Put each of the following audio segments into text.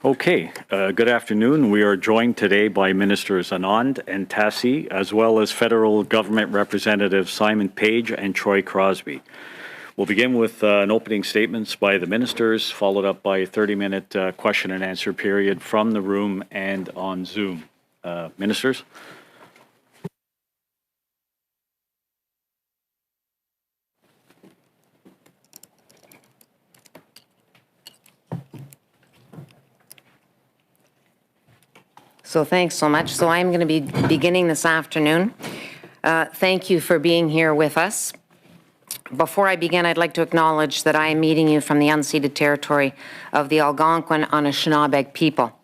Okay, good afternoon. We are joined today by Ministers Anand and Tassi, as well as federal government representatives Simon Page and Troy Crosby. We'll begin with an opening statements by the ministers, followed up by a 30-minute question and answer period from the room and on Zoom. Ministers? So thanks so much. So I'm going to be beginning this afternoon. Thank you for being here with us. Before I begin, I'd like to acknowledge that I am meeting you from the unceded territory of the Algonquin Anishinaabe people.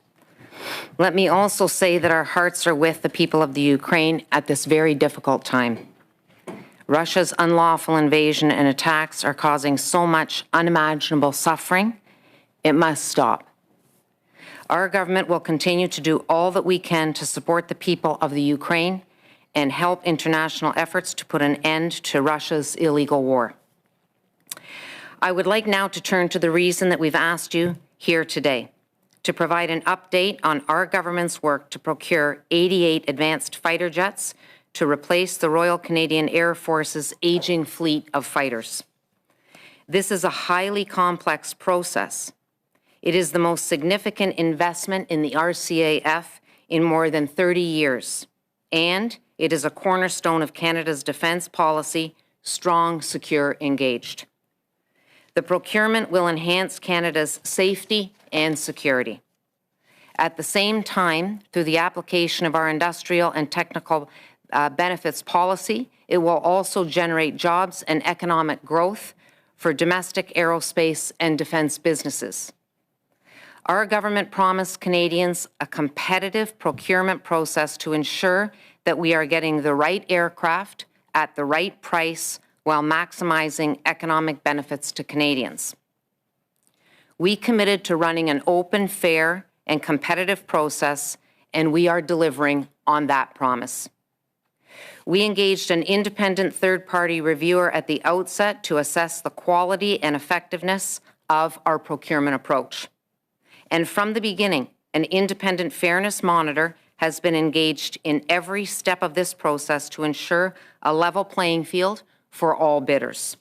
Let me also say that our hearts are with the people of the Ukraine at this very difficult time. Russia's unlawful invasion and attacks are causing so much unimaginable suffering. It must stop. Our government will continue to do all that we can to support the people of the Ukraine and help international efforts to put an end to Russia's illegal war. I would like now to turn to the reason that we've asked you here today, to provide an update on our government's work to procure 88 advanced fighter jets to replace the Royal Canadian Air Force's aging fleet of fighters. This is a highly complex process. It is the most significant investment in the RCAF in more than 30 years, and it is a cornerstone of Canada's defence policy, strong, secure, engaged. The procurement will enhance Canada's safety and security. At the same time, through the application of our industrial and technical benefits policy, it will also generate jobs and economic growth for domestic aerospace and defence businesses. Our government promised Canadians a competitive procurement process to ensure that we are getting the right aircraft at the right price while maximizing economic benefits to Canadians. We committed to running an open, fair, and competitive process, and we are delivering on that promise. We engaged an independent third-party reviewer at the outset to assess the quality and effectiveness of our procurement approach. And from the beginning, an independent fairness monitor has been engaged in every step of this process to ensure a level playing field for all bidders.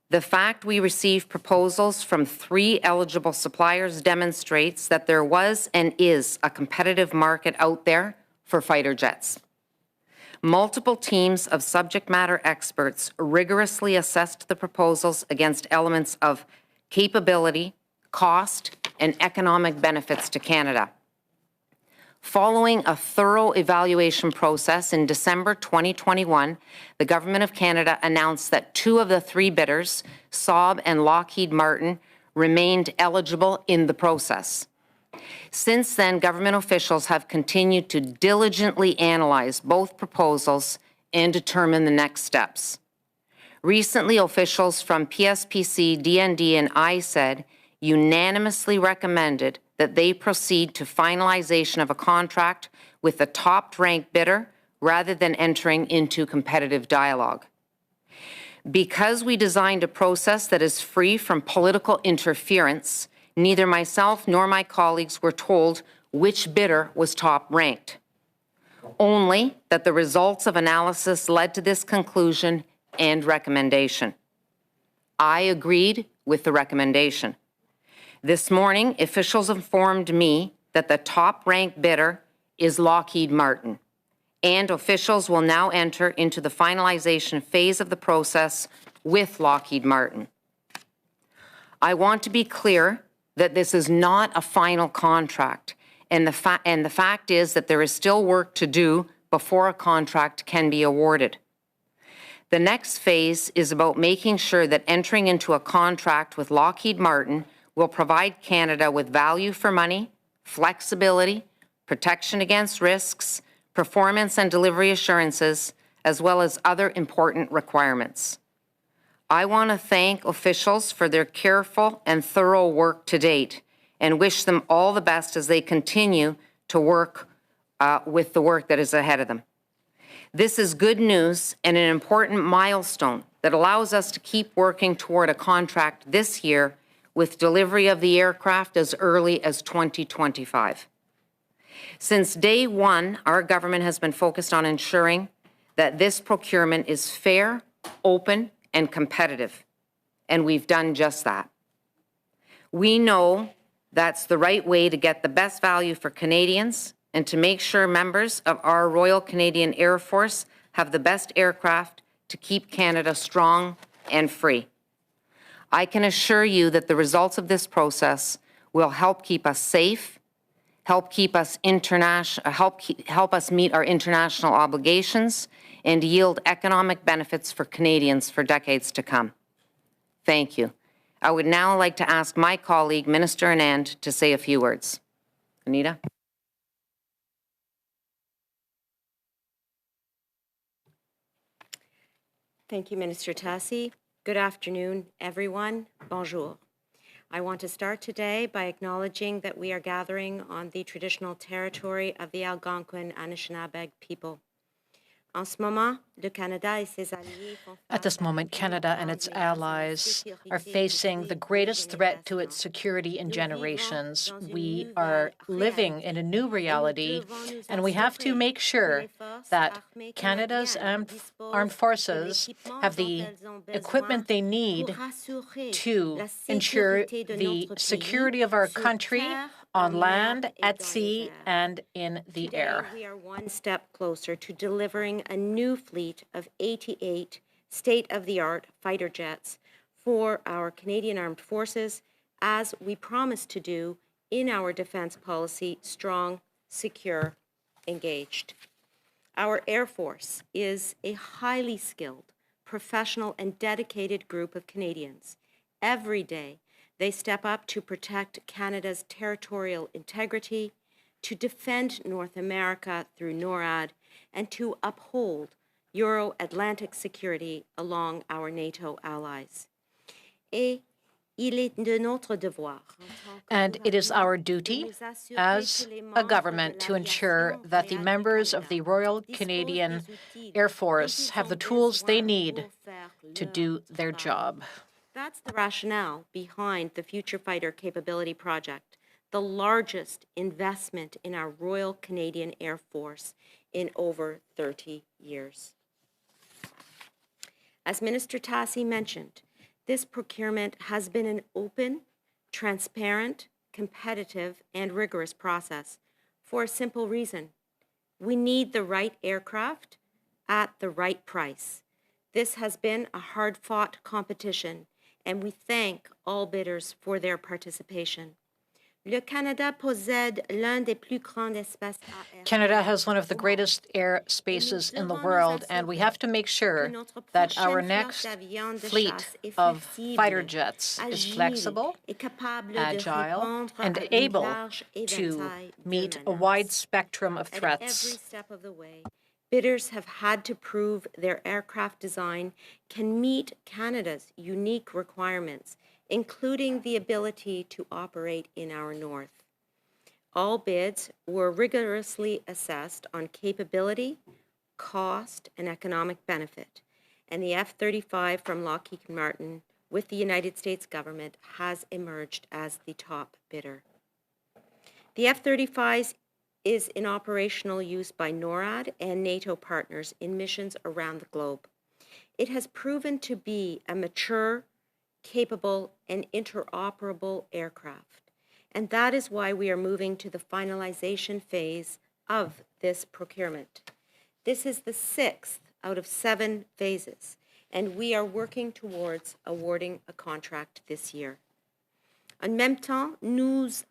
The fact we received proposals from 3 eligible suppliers demonstrates that there was and is a competitive market out there for fighter jets. Multiple teams of subject matter experts rigorously assessed the proposals against elements of capability, cost, and economic benefits to Canada. Following a thorough evaluation process in December 2021, the Government of Canada announced that 2 of the 3 bidders, Saab and Lockheed Martin, remained eligible in the process. Since then, government officials have continued to diligently analyze both proposals and determine the next steps. Recently, officials from PSPC, DND, and ISED unanimously recommended that they proceed to finalization of a contract with the top-ranked bidder rather than entering into competitive dialogue. Because we designed a process that is free from political interference, neither myself nor my colleagues were told which bidder was top-ranked, only that the results of analysis led to this conclusion and recommendation. I agreed with the recommendation. This morning, officials informed me that the top-ranked bidder is Lockheed Martin, and officials will now enter into the finalization phase of the process with Lockheed Martin. I want to be clear that this is not a final contract, and the fact is that there is still work to do before a contract can be awarded. The next phase is about making sure that entering into a contract with Lockheed Martin will provide Canada with value for money, flexibility, protection against risks, performance and delivery assurances, as well as other important requirements. I want to thank officials for their careful and thorough work to date and wish them all the best as they continue to work with the work that is ahead of them. This is good news and an important milestone that allows us to keep working toward a contract this year with delivery of the aircraft as early as 2025. Since day one, our government has been focused on ensuring that this procurement is fair, open, and competitive, and we've done just that. We know that's the right way to get the best value for Canadians and to make sure members of our Royal Canadian Air Force have the best aircraft to keep Canada strong and free. I can assure you that the results of this process will help keep us safe, help us meet our international obligations, and yield economic benefits for Canadians for decades to come. Thank you. I would now like to ask my colleague, Minister Anand, to say a few words. Anita? Thank you, Minister Tassi. Good afternoon, everyone. Bonjour. I want to start today by acknowledging that we are gathering on the traditional territory of the Algonquin Anishinaabe people. At this moment, Canada and its allies are facing the greatest threat to its security in generations. We are living in a new reality, and we have to make sure that Canada's armed forces have the equipment they need to ensure the security of our country on land, at sea, and in the air. We are one step closer to delivering a new fleet of 88 state-of-the-art fighter jets for our Canadian Armed Forces, as we promised to do in our defense policy, strong, secure, engaged. Our Air Force is a highly skilled, professional, and dedicated group of Canadians. Every day, they step up to protect Canada's territorial integrity, to defend North America through NORAD, and to uphold Euro-Atlantic security along our NATO allies. And it is our duty as a government to ensure that the members of the Royal Canadian Air Force have the tools they need to do their job. That's the rationale behind the Future Fighter Capability Project, the largest investment in our Royal Canadian Air Force in over 30 years. As Minister Tassi mentioned, this procurement has been an open, transparent, competitive, and rigorous process for a simple reason. We need the right aircraft at the right price. This has been a hard-fought competition, and we thank all bidders for their participation. Canada has one of the greatest air spaces in the world, and we have to make sure that our next fleet of fighter jets is flexible, agile, and able to meet a wide spectrum of threats. Every step of the way, bidders have had to prove their aircraft design can meet Canada's unique requirements, including the ability to operate in our north. All bids were rigorously assessed on capability, cost, and economic benefit, and the F-35 from Lockheed Martin with the United States government has emerged as the top bidder. The F-35 is in operational use by NORAD and NATO partners in missions around the globe. It has proven to be a mature, capable, and interoperable aircraft, and that is why we are moving to the finalization phase of this procurement. This is the 6th out of 7 phases, and we are working towards awarding a contract this year. En même temps, nous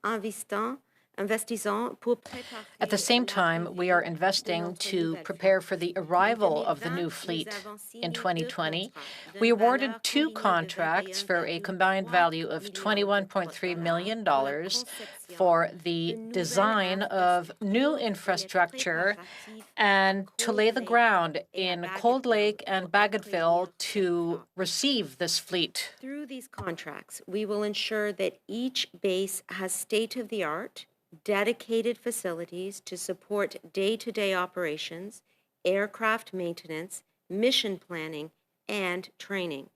investissons pour préparer. At the same time, we are investing to prepare for the arrival of the new fleet in 2020. We awarded 2 contracts for a combined value of $21.3 million for the design of new infrastructure and to lay the ground in Cold Lake and Bagotville to receive this fleet. Through these contracts, we will ensure that each base has state-of-the-art, dedicated facilities to support day-to-day operations, aircraft maintenance, mission planning, and training.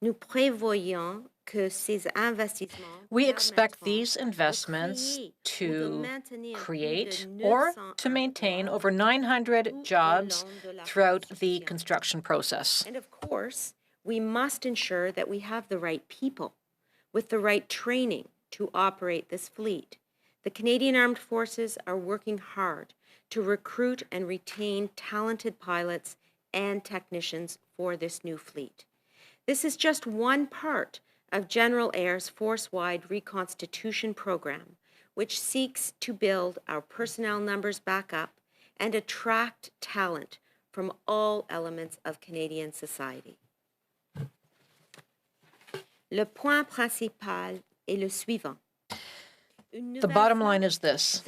Nous prévoyons que ces investissements We expect permettront these de investments créer ou de to maintenir create plus de or 900 to maintain emplois over 900 tout au jobs long de la throughout the construction. construction process. And of course, we must ensure that we have the right people with the right training to operate this fleet. The Canadian Armed Forces are working hard to recruit and retain talented pilots and technicians for this new fleet. This is just one part of General Air's force-wide reconstitution program, which seeks to build our personnel numbers back up and attract talent from all elements of Canadian society. Le point principal est le suivant. The bottom line is this.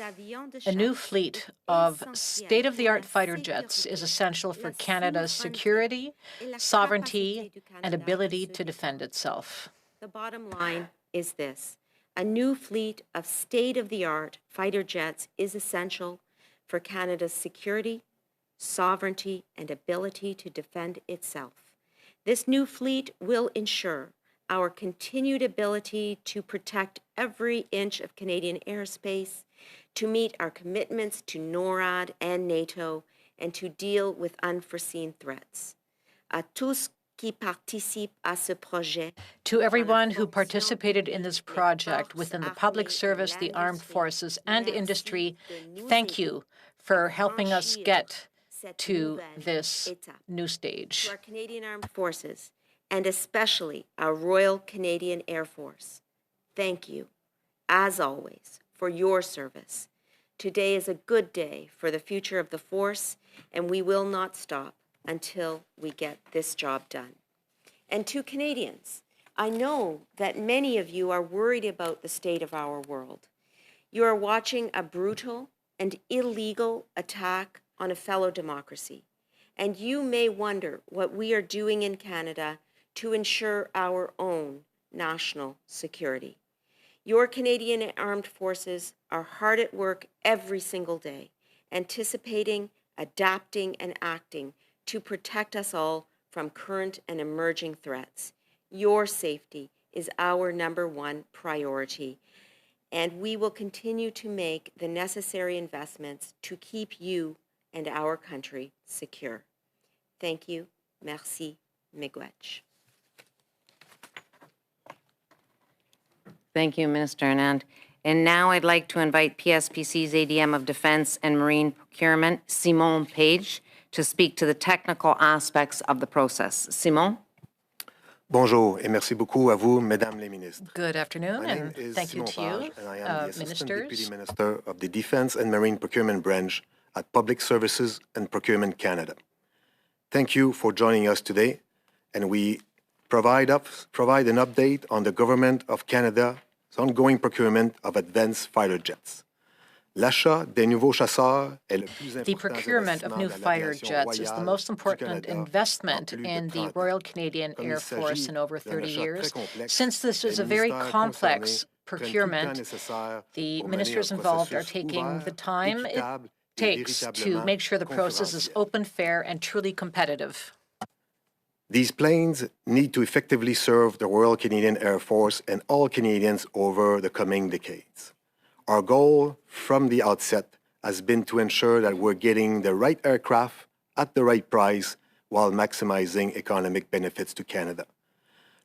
A new fleet of state-of-the-art fighter jets is essential for Canada's security, sovereignty, and ability to defend itself. The bottom line is this. A new fleet of state-of-the-art fighter jets is essential for Canada's security, sovereignty, and ability to defend itself. This new fleet will ensure our continued ability to protect every inch of Canadian airspace, to meet our commitments to NORAD and NATO, and to deal with unforeseen threats. À tous qui participent à ce projet, to everyone who participated in this project within the public service, the armed forces, and industry, thank you for helping us get to this new stage. To our Canadian Armed Forces, and especially our Royal Canadian Air Force, thank you, as always, for your service. Today is a good day for the future of the force, and we will not stop until we get this job done. And to Canadians, I know that many of you are worried about the state of our world. You are watching a brutal and illegal attack on a fellow democracy, and you may wonder what we are doing in Canada to ensure our own national security. Your Canadian Armed Forces are hard at work every single day, anticipating, adapting, and acting to protect us all from current and emerging threats. Your safety is our #1 priority, and we will continue to make the necessary investments to keep you and our country secure. Thank you. Merci. Miigwech. Thank you, Minister Anand. And now I'd like to invite PSPC's ADM of Defense and Marine Procurement, Simon Page, to speak to the technical aspects of the process. Simon? Bonjour et merci beaucoup à vous, Mesdames les ministres. Good afternoon, My name and is thank you Simon to you, Page, and I am the Assistant Deputy ministers. Minister of the Defense and Marine Procurement Branch at Public Services and Procurement Canada. Thank you for joining us today, and we provide an update on the Government of Canada's ongoing procurement of advanced fighter jets. L'achat des nouveaux chasseurs est le plus The important procurement of new investissement dans fighter l'aviation jets is the royale most du important Canada en investment plus de in the 30 ans. Royal Canadian Comme Air il Force s'agit in over d'un 30 achat years. très complexe, Since this is les a very ministères complex concernés prennent tout le temps procurement, nécessaire the pour mener ministers un involved are processus taking ouvert, the time it équitable et takes to véritablement make sure the process is concurrentiel. open, fair, and truly competitive. These planes need to effectively serve the Royal Canadian Air Force and all Canadians over the coming decades. Our goal from the outset has been to ensure that we're getting the right aircraft at the right price while maximizing economic benefits to Canada.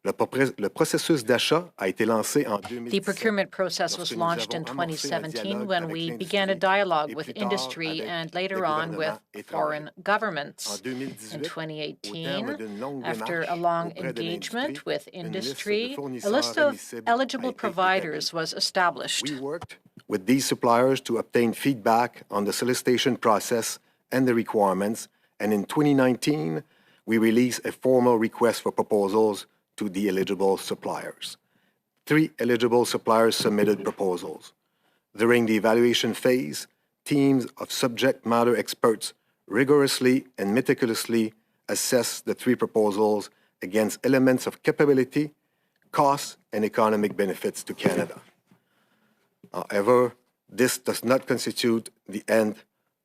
Le processus d'achat a été lancé en 2017. The procurement process was launched in 2017 when we began a dialogue with industry and later on with foreign governments. In 2018, after a long engagement with industry, a list of eligible providers was established. We worked with these suppliers to obtain feedback on the solicitation process and the requirements, and in 2019, we released a formal request for proposals to the eligible suppliers. 3 eligible suppliers submitted proposals. During the evaluation phase, teams of subject matter experts rigorously and meticulously assessed the 3 proposals against elements of capability, cost, and economic benefits to Canada. However, this does not constitute the end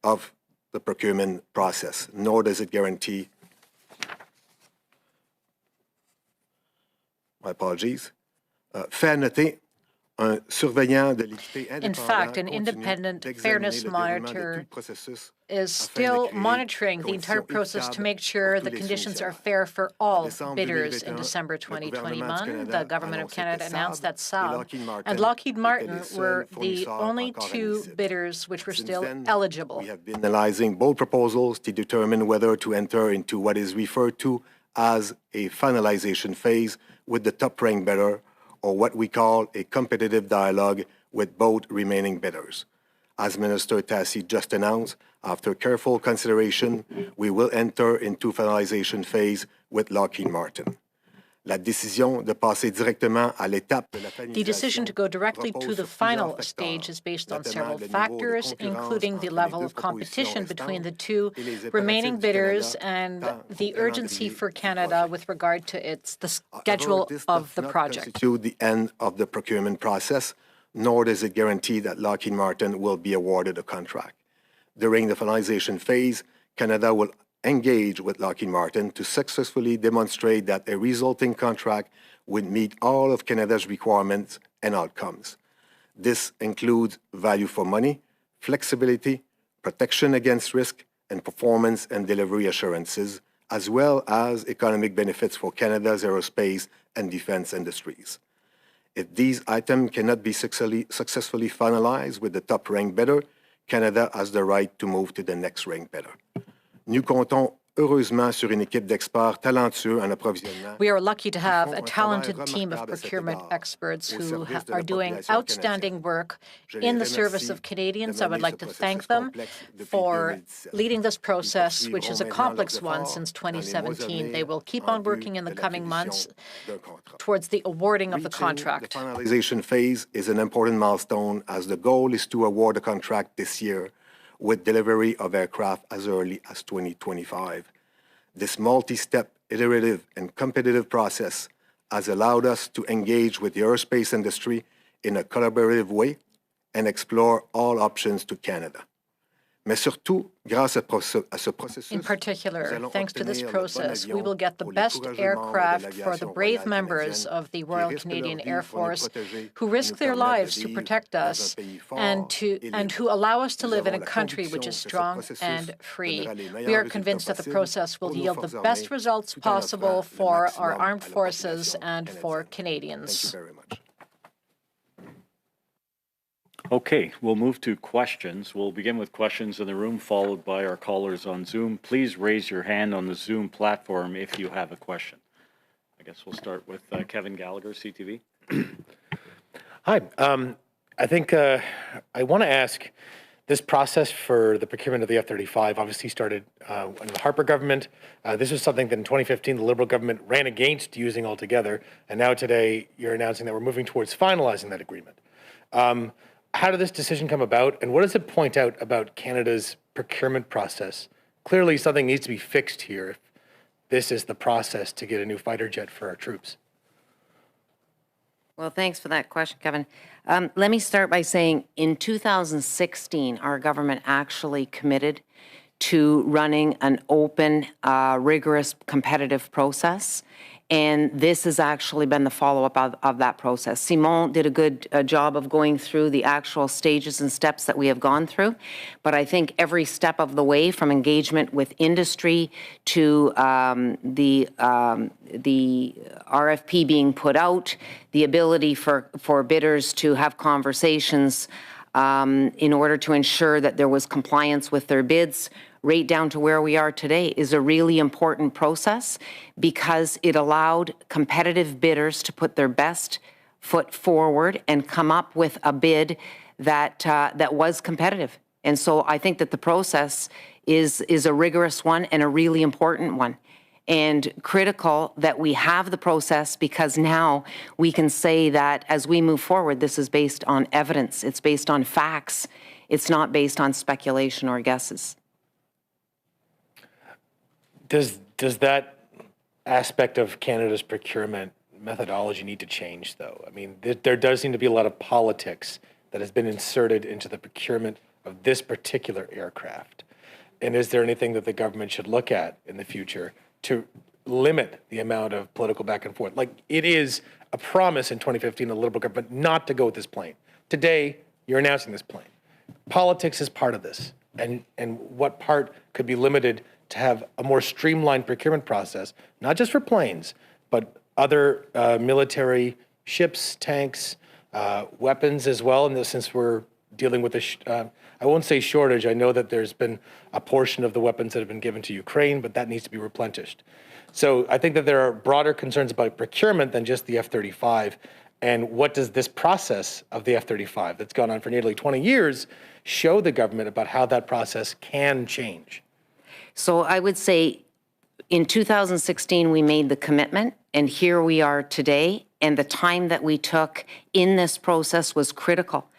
of the procurement process, nor does it guarantee my apologies, fait noter un surveillant de l'équité In indépendant fact, an continue independent d'examiner fairness le déroulement de tout monitor le processus is afin still de créer monitoring the entire conditions process to make équitables sure pour the tous les conditions are soumissionnaires. fair for En all décembre bidders. In 2021, December le gouvernement du 2021, Canada the a government of annoncé Canada que announced that Saab et Saab Lockheed Martin and Lockheed étaient Martin les seuls were the fournisseurs only encore two admissibles. bidders which were Since still then, eligible. we have been analyzing both proposals to determine whether to enter into what is referred to as a finalization phase with the top-ranked bidder, or what we call a competitive dialogue with both remaining bidders. As Minister Tassi just announced, after careful consideration, we will enter into finalization phase with Lockheed Martin. La décision de passer directement à l'étape de la The decision finalisation to go directly repose to the sur plusieurs final facteurs, stage is based on notamment several le niveau de factors, concurrence including the entre les level deux of competition propositions between the restantes two et les remaining impératifs du bidders Canada, and tant the qu'au urgency calendrier for du Canada projet. with regard to the However, schedule this of does the not project. constitute the end of the procurement process, nor does it guarantee that Lockheed Martin will be awarded a contract. During the finalization phase, Canada will engage with Lockheed Martin to successfully demonstrate that a resulting contract would meet all of Canada's requirements and outcomes. This includes value for money, flexibility, protection against risk, and performance and delivery assurances, as well as economic benefits for Canada's aerospace and defense industries. If these items cannot be successfully finalized with the top-ranked bidder, Canada has the right to move to the next ranked bidder. Nous comptons heureusement sur une équipe d'experts talentueux en approvisionnement. We are lucky to have a font un talented travail team of remarquable à cet procurement égard experts au who service de la are doing population outstanding canadienne. work Je in les the service remercie of Canadians. de I would mener like ce to thank processus them complexe depuis for 2017. leading this Ils process, which poursuivront is a maintenant complex leurs one efforts since dans les mois à 2017. They venir will keep en on vue working in de the coming months l'attribution d'un contrat. towards the awarding of the Reaching contract. the finalization phase is an important milestone, as the goal is to award a contract this year with delivery of aircraft as early as 2025. This multi-step, iterative, and competitive process has allowed us to engage with the aerospace industry in a collaborative way and explore all options to Canada. Mais surtout, grâce à ce processus, In nous particular, allons thanks to this obtenir le bon process, we avion will get the pour les best courageux membres de aircraft for the l'aviation brave royale members canadienne of the qui Royal risquent Canadian leur vie Air pour nous Force protéger who et risk nous their permettre de lives to vivre protect dans un us pays fort and et who libre. allow us to Nous live in a avons la country which conviction is que ce strong processus and free. donnera les We meilleurs are résultats convinced that the possibles process will pour nos yield the forces best armées, results tout en possible offrant le for our maximum armed à la forces population and for canadienne. Thank you Canadians. very much. Okay, we'll move to questions. We'll begin with questions in the room, followed by our callers on Zoom. Please raise your hand on the Zoom platform if you have a question. I guess we'll start with Kevin Gallagher, CTV. Hi. I think I want to ask, this process for the procurement of the F-35 obviously started in the Harper government. This was something that in 2015 the Liberal government ran against using altogether, and now today you're announcing that we're moving towards finalizing that agreement. How did this decision come about, and what does it point out about Canada's procurement process? Clearly something needs to be fixed here if this is the process to get a new fighter jet for our troops. Well, thanks for that question, Kevin. Let me start by saying in 2016, our government actually committed to running an open, rigorous, competitive process. And this has actually been the follow-up of that process. Simon did a good job of going through the actual stages and steps that we have gone through. But I think every step of the way, from engagement with industry to the RFP being put out, the ability for bidders to have conversations in order to ensure that there was compliance with their bids, right down to where we are today, is a really important process because it allowed competitive bidders to put their best foot forward and come up with a bid that was competitive. And so I think that the process is a rigorous one and a really important one, and critical that we have the process, because now we can say that as we move forward, this is based on evidence, it's based on facts, it's not based on speculation or guesses. Does that aspect of Canada's procurement methodology need to change, though? I mean, there does seem to be a lot of politics that has been inserted into the procurement of this particular aircraft. And is there anything that the government should look at in the future to limit the amount of political back and forth. Like, it is a promise in 2015 of the Liberal government not to go with this plane. Today, you're announcing this plane. Politics is part of this, and what part could be limited to have a more streamlined procurement process, not just for planes, but other military ships, tanks, weapons as well. And since we're dealing with I won't say shortage, I know that there's been a portion of the weapons that have been given to Ukraine, but that needs to be replenished. So I think that there are broader concerns about procurement than just the F-35. And what does this process of the F-35 that's gone on for nearly 20 years show the government about how that process can change? So I would say in 2016, we made the commitment, and here we are today. And the time that we took in this process was critical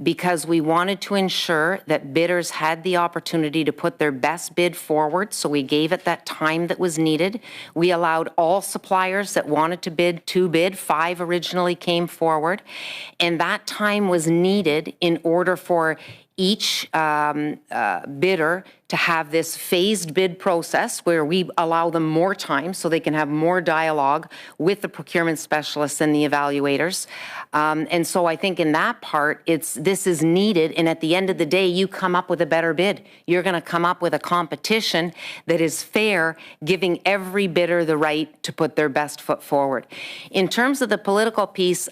because we wanted to ensure that bidders had the opportunity to put their best bid forward. So we gave it that time that was needed. We allowed all suppliers that wanted to bid, 5 originally came forward. And that time was needed in order for each bidder to have this phased bid process where we allow them more time so they can have more dialogue with the procurement specialists and the evaluators. And so I think in that part, this is needed. And at the end of the day, you come up with a better bid. You're going to come up with a competition that is fair, giving every bidder the right to put their best foot forward. In terms of the political piece,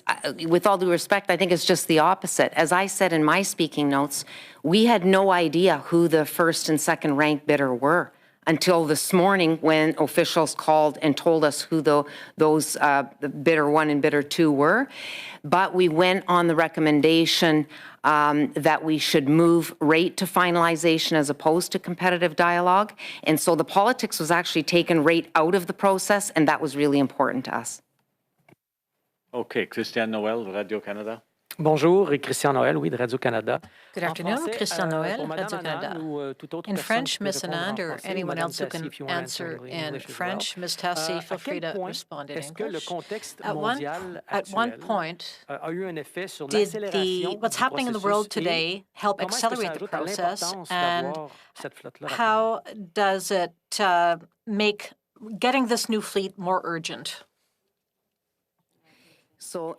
with all due respect, I think it's just the opposite. As I said in my speaking notes, we had no idea who the first and second ranked bidder were until this morning when officials called and told us who those bidder 1 and bidder 2 were. But we went on the recommendation that we should move rate to finalization as opposed to competitive dialogue. And so the politics was actually taken rate out of the process, and that was really important to us. Okay, Christian Noël, Radio-Canada. Bonjour, Christian Noël, oui, de Radio-Canada. Good afternoon, Christian Noël, Radio-Canada. In French, Ms. Anand, or anyone else who can answer in French, Ms. Tassi, feel free to respond in English. At one point, did what's happening in the world today help accelerate the process, and how does it make getting this new fleet more urgent? So,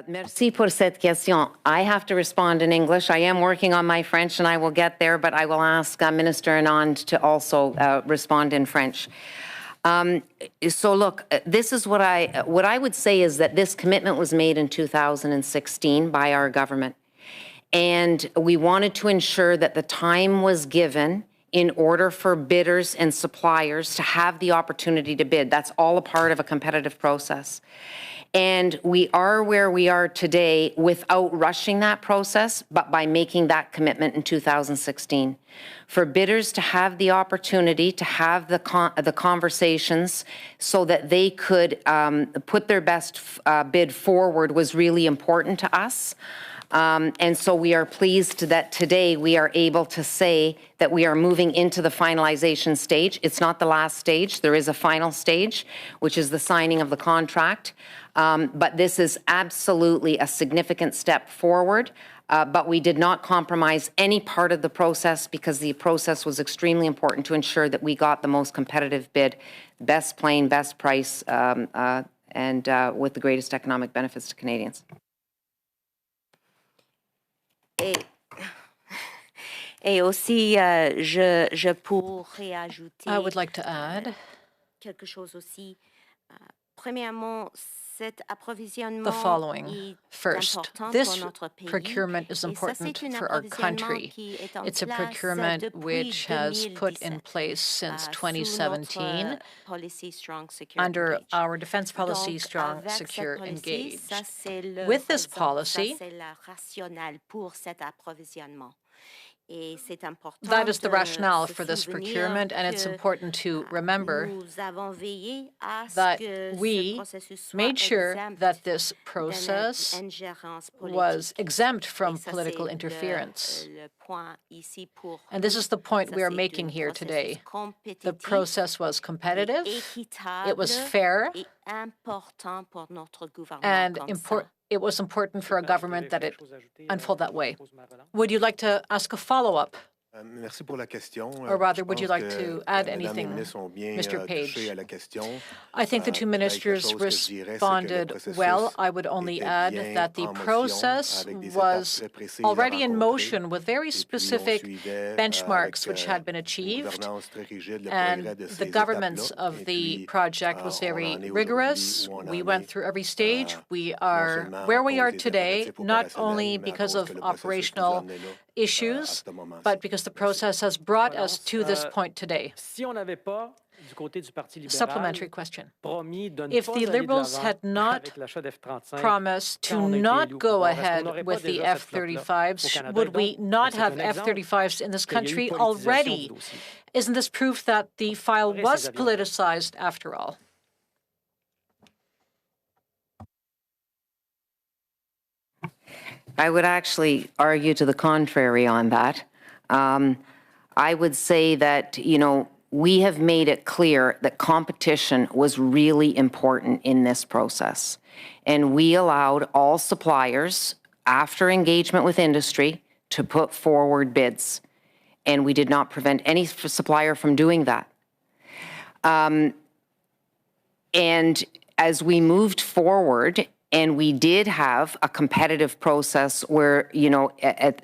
merci pour cette question. I have to respond in English. I am working on my French, and I will get there, but I will ask Minister Anand to also respond in French. So look, this is what I would say is that this commitment was made in 2016 by our government, and we wanted to ensure that the time was given in order for bidders and suppliers to have the opportunity to bid. That's all a part of a competitive process. And we are where we are today without rushing that process, but by making that commitment in 2016. For bidders to have the opportunity to have the conversations so that they could put their best bid forward was really important to us. And so we are pleased that today we are able to say that we are moving into the finalization stage. It's not the last stage. There is a final stage, which is the signing of the contract. But this is absolutely a significant step forward. But we did not compromise any part of the process because the process was extremely important to ensure that we got the most competitive bid, best plane, best price, and with the greatest economic benefits to Canadians. Et aussi, je pourrais ajouter I would like to add quelque chose aussi. Premièrement, cet approvisionnement the following. est First, important this pour notre pays. procurement is Et ça, important c'est un for our approvisionnement country. qui est en It's a place procurement depuis which has put in 2017, place since sous 2017 notre policy Strong, Secure, under Engage. our defense policy, Donc, Strong, avec Secure, cette policy, Engage. ça, c'est le With this raison, policy, ça, c'est la rationnelle pour cet approvisionnement. Et c'est important that is the de rationale se for this souvenir procurement, and it's que, important to remember nous avons veillé à ce that que ce we processus soit made sure exempt that this de process l'ingérence was politique. exempt Et from ça, political c'est interference. le point ici pour And this nous. is the point Ça, we are c'est making un here processus today. The compétitif process was et competitive, équitable it was fair, et important pour notre gouvernement and comme ça. it was important for a government that it unfold that way. Would you like to ask a follow-up, Merci pour la question. Or rather, Je would you pense like que, to add Mesdames les anything, ministres ont bien Mr. Page? touché à la question. I think the two Peut-être quelque ministers chose que je dirais, c'est que le responded processus well. I would only était add bien that the en motion, process avec des étapes was très précises à already in rencontrer. motion with very Et puis, on specific suivait, benchmarks avec, which had been une achieved, gouvernance très rigide, le and progrès de the ces governance étapes-là. of Et the puis, project was on very en est rigorous. aujourd'hui où on We en went est, through every stage. We non are seulement where à we cause are des today, impératifs not opérationnels, only mais à because cause of que le processus nous a operational amenés là, à issues, ce moment-ci. but because the Merci. process has brought us to this point today. Si on n'avait pas, du côté du Parti libéral, Supplementary question. promis de ne If pas the aller de Liberals l'avant had not avec l'achat d'F-35, promise quand to on a été not élu au go pouvoir, est-ce qu'on ahead n'aurait pas with the déjà cette flotte-là au F-35s, Canada? would Et we donc, not c'est have un exemple F-35s in this qu'il y a eu country politisation du already? dossier. Isn't this proof that the file Vrai, was ces avions-là. politicized after all? I would actually argue to the contrary on that. I would say that, we have made it clear that competition was really important in this process. And we allowed all suppliers, after engagement with industry, to put forward bids. And we did not prevent any supplier from doing that. And as we moved forward, and we did have a competitive process where,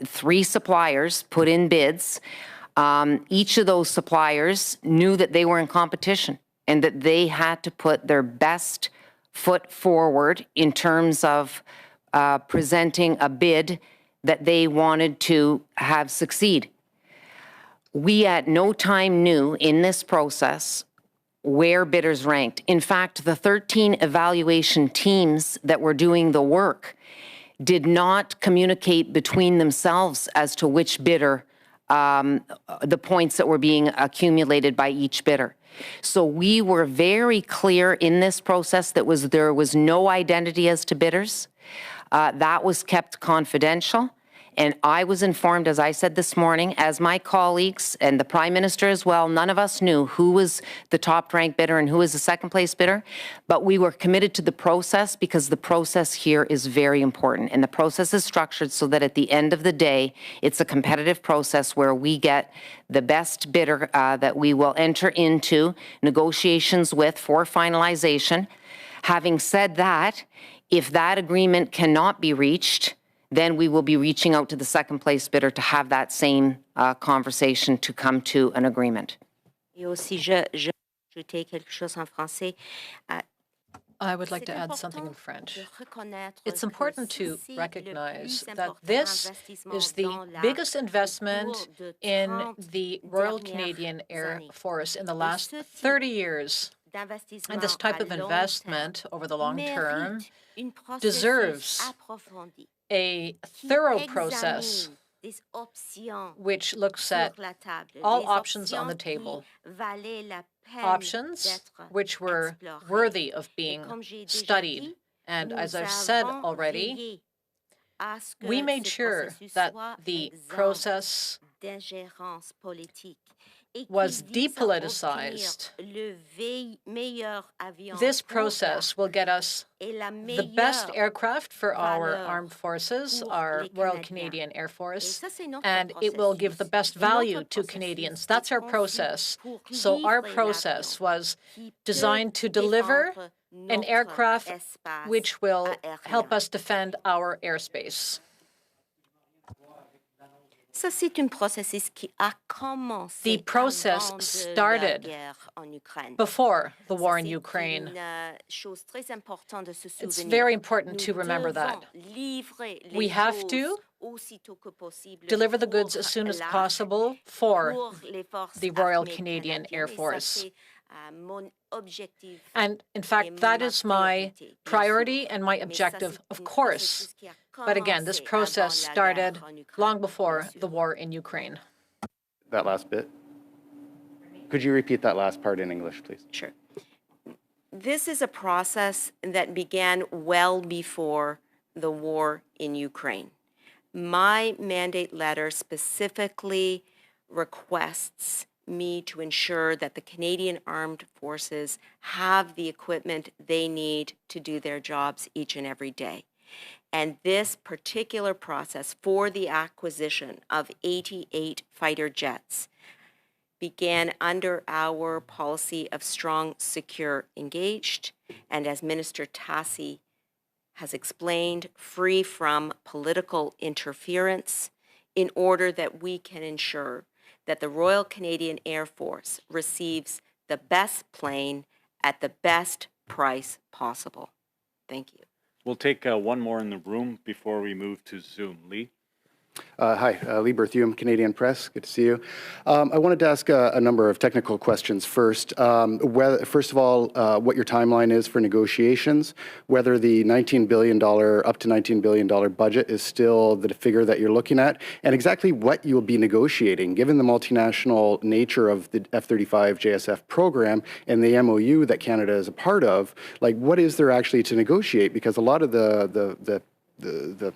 three suppliers put in bids. Each of those suppliers knew that they were in competition and that they had to put their best foot forward in terms of presenting a bid that they wanted to have succeed. We at no time knew in this process where bidders ranked. In fact, the 13 evaluation teams that were doing the work did not communicate between themselves as to which bidder, the points that were being accumulated by each bidder. So we were very clear in this process that there was no identity as to bidders. That was kept confidential. And I was informed, as I said this morning, as my colleagues and the Prime Minister as well, none of us knew who was the top-ranked bidder and who was the second-place bidder, but we were committed to the process because the process here is very important. And the process is structured so that at the end of the day, it's a competitive process where we get the best bidder that we will enter into negotiations with for finalization. Having said that, if that agreement cannot be reached, then we will be reaching out to the second-place bidder to have that same conversation to come to an agreement. Et aussi, je ajouter quelque chose en français. I would like to add something in French. It's important to recognize that this is the biggest investment in the Royal Canadian Air Force in the last 30 years. And this type of investment over the long term deserves a thorough process which looks at all options on the table, options which were worthy of being studied. And as I've said already, we made sure that the process was depoliticized. This process will get us the best aircraft for our armed forces, our Royal Canadian Air Force, and it will give the best value to Canadians. That's our process. So our process was designed to deliver an aircraft which will help us defend our airspace. The process started before the war in Ukraine. It's very important to remember that. We have to deliver the goods as soon as possible for the Royal Canadian Air Force. And in fact, that is my priority and my objective, of course. But again, this process started long before the war in Ukraine. That last bit? Could you repeat that last part in English, please? Sure. This is a process that began well before the war in Ukraine. My mandate letter specifically requests me to ensure that the Canadian Armed Forces have the equipment they need to do their jobs each and every day. And this particular process for the acquisition of 88 fighter jets began under our policy of strong, secure, engaged, and as Minister Tassi has explained, free from political interference, in order that we can ensure that the Royal Canadian Air Force receives the best plane at the best price possible. Thank you. We'll take one more in the room before we move to Zoom. Lee? Hi, Lee Berthiaume, Canadian Press. Good to see you. I wanted to ask a number of technical questions first. First of all, what your timeline is for negotiations, whether the $19 billion, up to $19 billion budget is still the figure that you're looking at, and exactly what you'll be negotiating, given the multinational nature of the F-35 JSF program and the MOU that Canada is a part of. Like, what is there actually to negotiate? Because a lot of the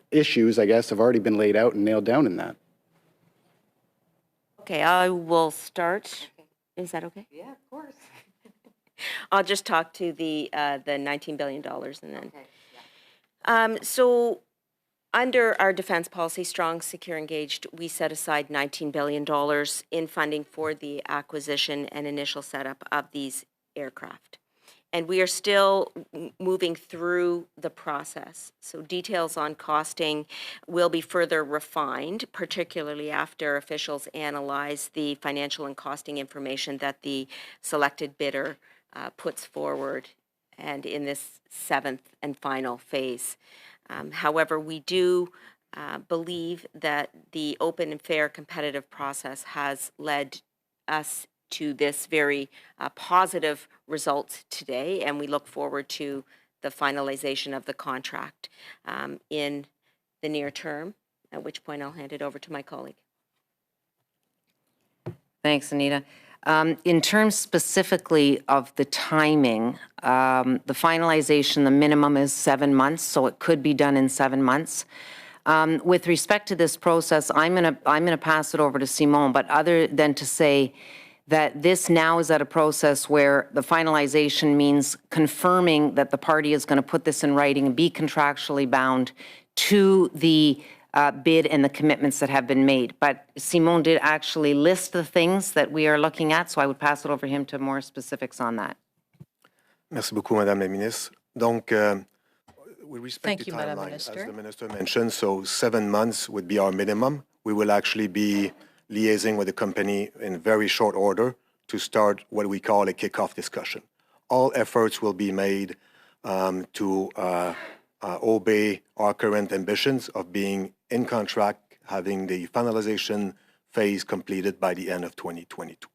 issues, I guess, have already been laid out and nailed down in that. Okay, I will start. Is that okay? Yeah, of course. I'll just talk to the $19 billion and then. Okay, so under our defense policy, strong, secure, engaged, we set aside $19 billion in funding for the acquisition and initial setup of these aircraft. And we are still moving through the process. So details on costing will be further refined, particularly after officials analyze the financial and costing information that the selected bidder puts forward and in this 7th and final phase. However, we do believe that the open and fair competitive process has led us to this very positive result today, and we look forward to the finalization of the contract in the near term, at which point I'll hand it over to my colleague. Thanks, Anita. In terms specifically of the timing, the finalization, the minimum is 7 months, so it could be done in 7 months. With respect to this process, I'm gonna pass it over to Simon, but other than to say that this now is at a process where the finalization means confirming that the party is going to put this in writing and be contractually bound to the bid and the commitments that have been made. But Simon did actually list the things that we are looking at, so I would pass it over to him to more specifics on that. Merci beaucoup, Madame la Ministre. Donc, with respect to timeline, as the Minister mentioned, so 7 months would be our minimum. We will actually be liaising with the company in very short order to start what we call a kickoff discussion. All efforts will be made to obey our current ambitions of being in contract, having the finalization phase completed by the end of 2022.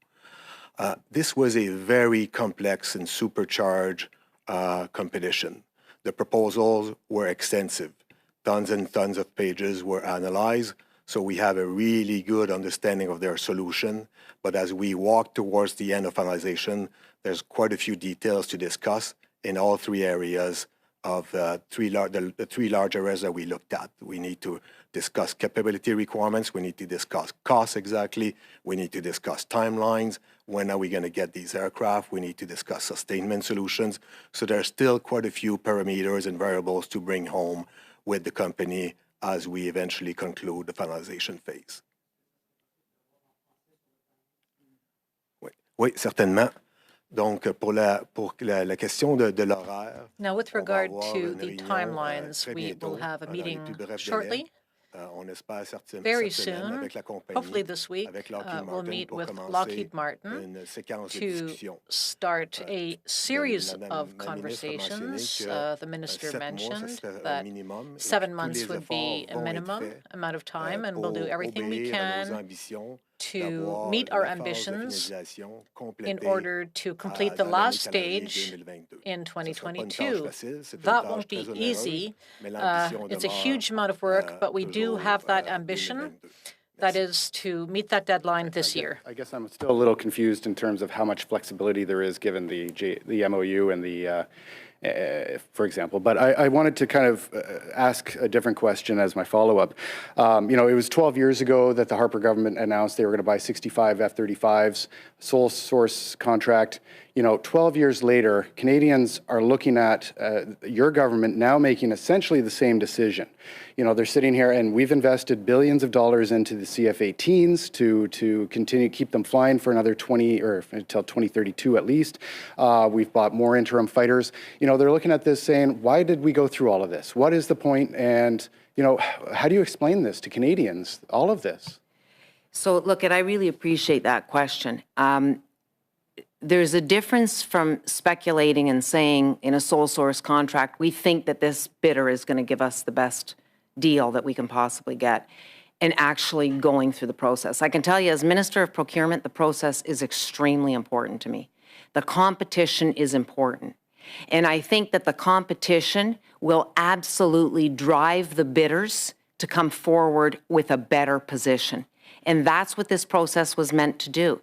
This was a very complex and supercharged competition. The proposals were extensive. Tons and tons of pages were analyzed. So we have a really good understanding of their solution. But as we walk towards the end of finalization, there's quite a few details to discuss in all three areas of the three large areas that we looked at. We need to discuss capability requirements. We need to discuss costs exactly. We need to discuss timelines. When are we going to get these aircraft? We need to discuss sustainment solutions. So there's still quite a few parameters and variables to bring home with the company as we eventually conclude the finalization phase. Oui, certainement. Donc, pour la question de l'horaire. Now, with regard to the timelines, we will have a meeting shortly. Very soon, hopefully this week, we'll meet with Lockheed Martin to start a series of conversations. The Minister mentioned that 7 months would be a minimum amount of time, and we'll do everything we can to meet our ambitions in order to complete the last stage in 2022. That won't be easy. It's a huge amount of work, but we do have that ambition, that is to meet that deadline this year. I guess I'm still a little confused in terms of how much flexibility there is given the MOU and for example. But I wanted to kind of ask a different question as my follow-up. You know, it was 12 years ago that the Harper government announced they were going to buy 65 F-35s, sole source contract. You know, 12 years later, Canadians are looking at your government now making essentially the same decision. You know, they're sitting here, and we've invested billions of dollars into the CF-18s to continue keep them flying for another 20 or until 2032 at least. We've bought more interim fighters. You know, they're looking at this saying, why did we go through all of this? What is the point? And, you know, how do you explain this to Canadians, all of this? So, look, and I really appreciate that question. There's a difference from speculating and saying in a sole source contract, we think that this bidder is going to give us the best deal that we can possibly get, and actually going through the process. I can tell you, as Minister of Procurement, the process is extremely important to me. The competition is important. And I think that the competition will absolutely drive the bidders to come forward with a better position. And that's what this process was meant to do.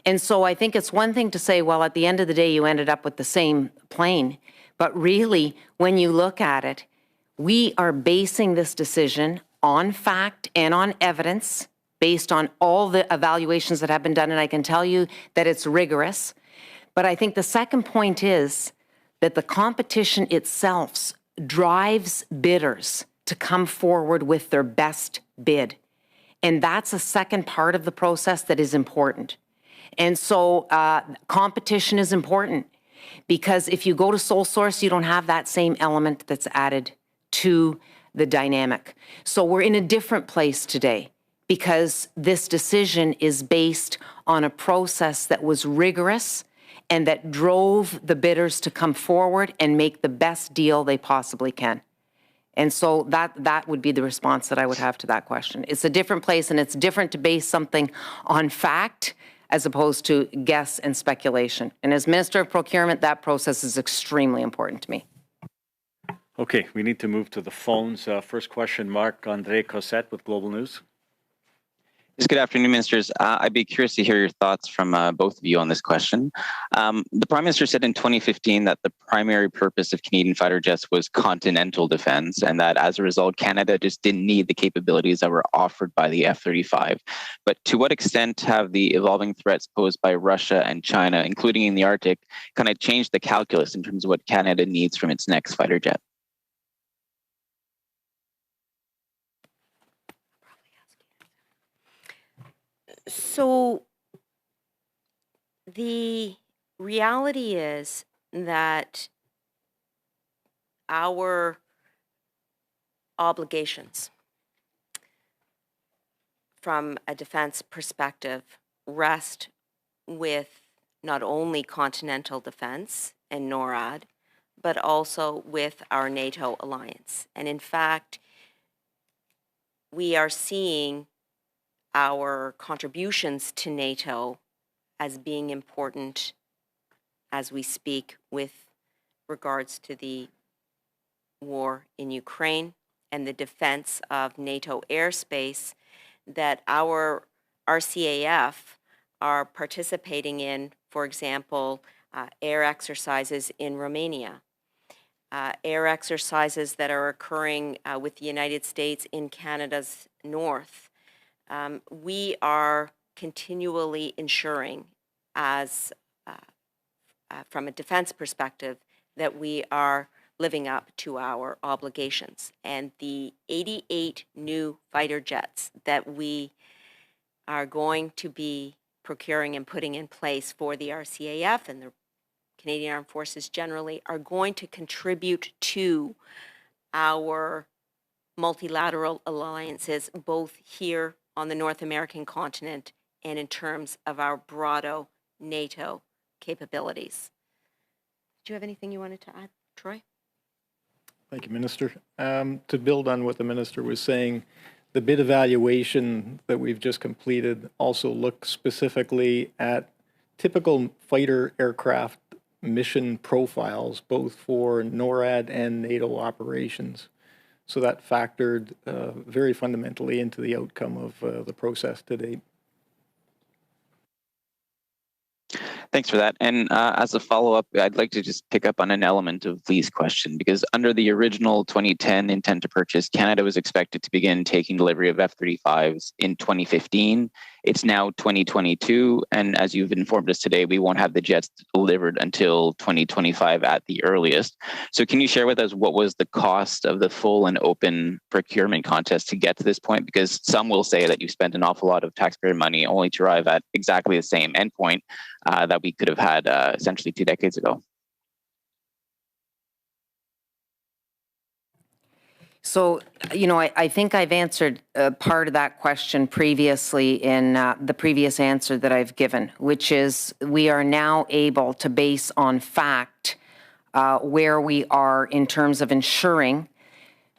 And so I think it's one thing to say, well, at the end of the day, you ended up with the same plane. But really, when you look at it, we are basing this decision on fact and on evidence based on all the evaluations that have been done. And I can tell you that it's rigorous. But I think the second point is that the competition itself drives bidders to come forward with their best bid. And that's a second part of the process that is important. And so competition is important, because if you go to sole source, you don't have that same element that's added to the dynamic. So we're in a different place today, because this decision is based on a process that was rigorous and that drove the bidders to come forward and make the best deal they possibly can. And so that would be the response that I would have to that question. It's a different place, and it's different to base something on fact as opposed to guess and speculation. And as Minister of Procurement, that process is extremely important to me. Okay, we need to move to the phones. First question, Marc-André Cossette with Global News. Yes, good afternoon, Ministers. I'd be curious to hear your thoughts from both of you on this question. The Prime Minister said in 2015 that the primary purpose of Canadian fighter jets was continental defense, and that as a result, Canada just didn't need the capabilities that were offered by the F-35. But to what extent have the evolving threats posed by Russia and China, including in the Arctic, kind of changed the calculus in terms of what Canada needs from its next fighter jet? So the reality is that our obligations from a defense perspective rest with not only continental defense and NORAD, but also with our NATO alliance. And in fact, we are seeing our contributions to NATO as being important as we speak with regards to the war in Ukraine and the defense of NATO airspace that our RCAF are participating in, for example, air exercises in Romania, air exercises that are occurring with the United States in Canada's north. We are continually ensuring, as from a defense perspective, that we are living up to our obligations. And the 88 new fighter jets that we are going to be procuring and putting in place for the RCAF and the Canadian Armed Forces generally are going to contribute to our multilateral alliances, both here on the North American continent and in terms of our broader NATO capabilities. Do you have anything you wanted to add, Troy? Thank you, Minister. To build on what the Minister was saying, the bid evaluation that we've just completed also looks specifically at typical fighter aircraft mission profiles, both for NORAD and NATO operations. So that factored very fundamentally into the outcome of the process to date. Thanks for that. And as a follow-up, I'd like to just pick up on an element of Lee's question, because under the original 2010 intent to purchase, Canada was expected to begin taking delivery of F-35s in 2015. It's now 2022, and as you've informed us today, we won't have the jets delivered until 2025 at the earliest. So can you share with us what was the cost of the full and open procurement contest to get to this point? Because some will say that you spent an awful lot of taxpayer money only to arrive at exactly the same endpoint that we could have had essentially 2 decades ago. So, I think I've answered part of that question previously in the previous answer that I've given, which is we are now able to base on fact where we are in terms of ensuring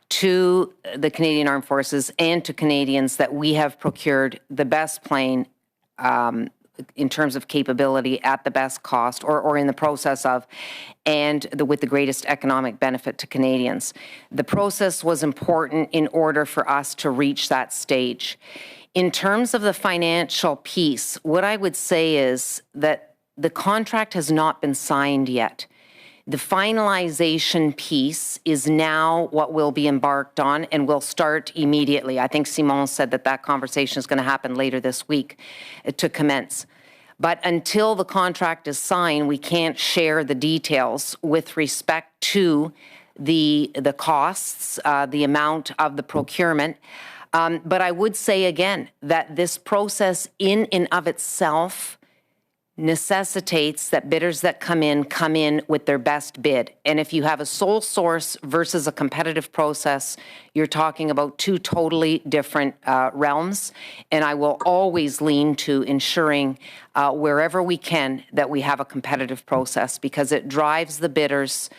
to the Canadian Armed Forces and to Canadians that we have procured the best plane in terms of capability at the best cost or in the process of, and with the greatest economic benefit to Canadians. The process was important in order for us to reach that stage. In terms of the financial piece, what I would say is that the contract has not been signed yet. The finalization piece is now what will be embarked on and will start immediately. I think Simon said that conversation is going to happen later this week to commence. But until the contract is signed, we can't share the details with respect to the costs, the amount of the procurement. But I would say again that this process in and of itself necessitates that bidders that come in with their best bid. And if you have a sole source versus a competitive process, you're talking about two totally different realms. And I will always lean to ensuring wherever we can that we have a competitive process, because it drives the bidders,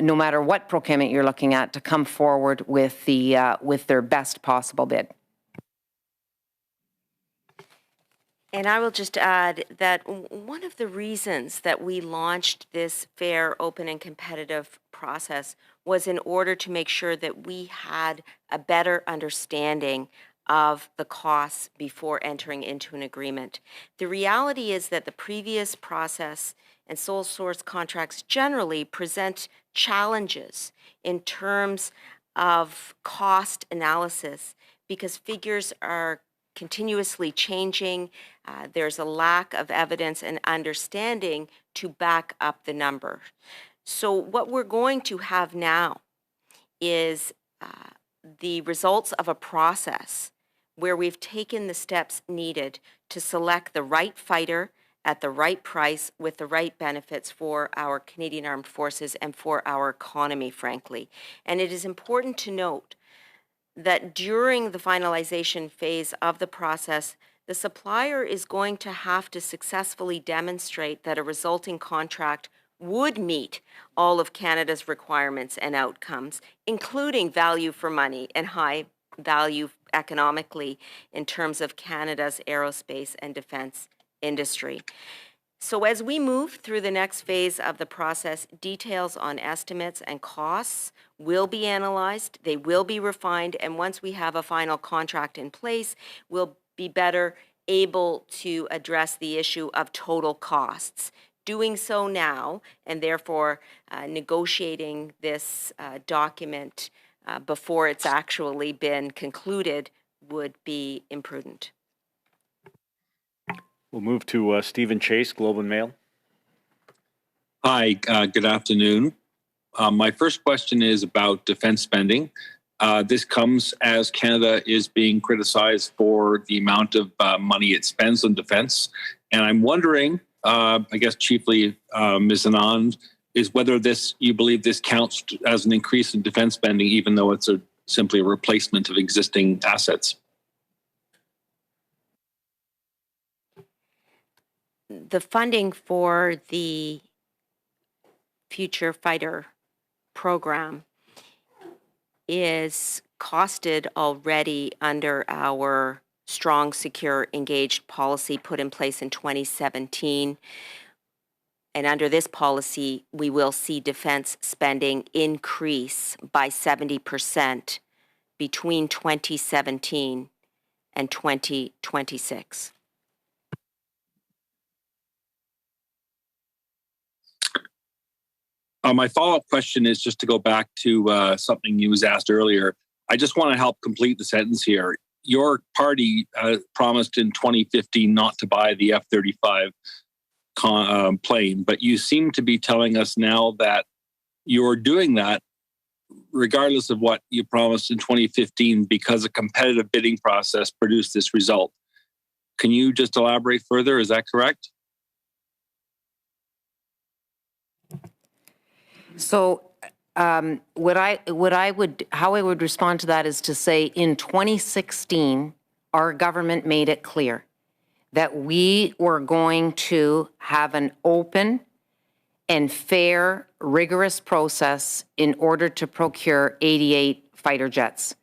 no matter what procurement you're looking at, to come forward with their best possible bid. And I will just add that one of the reasons that we launched this fair, open, and competitive process was in order to make sure that we had a better understanding of the costs before entering into an agreement. The reality is that the previous process and sole source contracts generally present challenges in terms of cost analysis because figures are continuously changing. There's a lack of evidence and understanding to back up the number. So what we're going to have now is the results of a process where we've taken the steps needed to select the right fighter at the right price with the right benefits for our Canadian Armed Forces and for our economy, frankly. And it is important to note that during the finalization phase of the process, the supplier is going to have to successfully demonstrate that a resulting contract would meet all of Canada's requirements and outcomes, including value for money and high value economically in terms of Canada's aerospace and defense industry. So as we move through the next phase of the process, details on estimates and costs will be analyzed, they will be refined, and once we have a final contract in place, we'll be better able to address the issue of total costs. Doing so now, and therefore negotiating this document before it's actually been concluded, would be imprudent. We'll move to Stephen Chase, Globe and Mail. Hi, good afternoon. My first question is about defense spending. This comes as Canada is being criticized for the amount of money it spends on defense. And I'm wondering, I guess chiefly Ms. Anand, is whether you believe this counts as an increase in defense spending, even though it's simply a replacement of existing assets. The funding for the Future Fighter program is costed already under our strong, secure, engaged policy put in place in 2017. And under this policy, we will see defense spending increase by 70% between 2017 and 2026. My follow-up question is just to go back to something you was asked earlier. I just want to help complete the sentence here. Your party promised in 2015 not to buy the F-35 plane, but you seem to be telling us now that you're doing that regardless of what you promised in 2015 because a competitive bidding process produced this result. Can you just elaborate further? Is that correct? So how I would respond to that is to say in 2016, our government made it clear that we were going to have an open and fair, rigorous process in order to procure 88 fighter jets.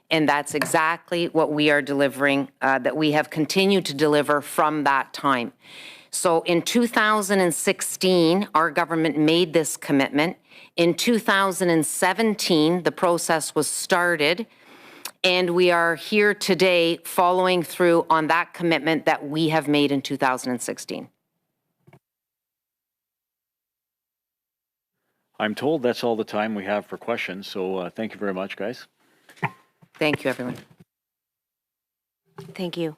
And that's exactly what we are delivering, that we have continued to deliver from that time. So in 2016, our government made this commitment. In 2017, the process was started, and we are here today following through on that commitment that we have made in 2016. I'm told that's all the time we have for questions, so thank you very much, guys. Thank you, everyone. Thank you.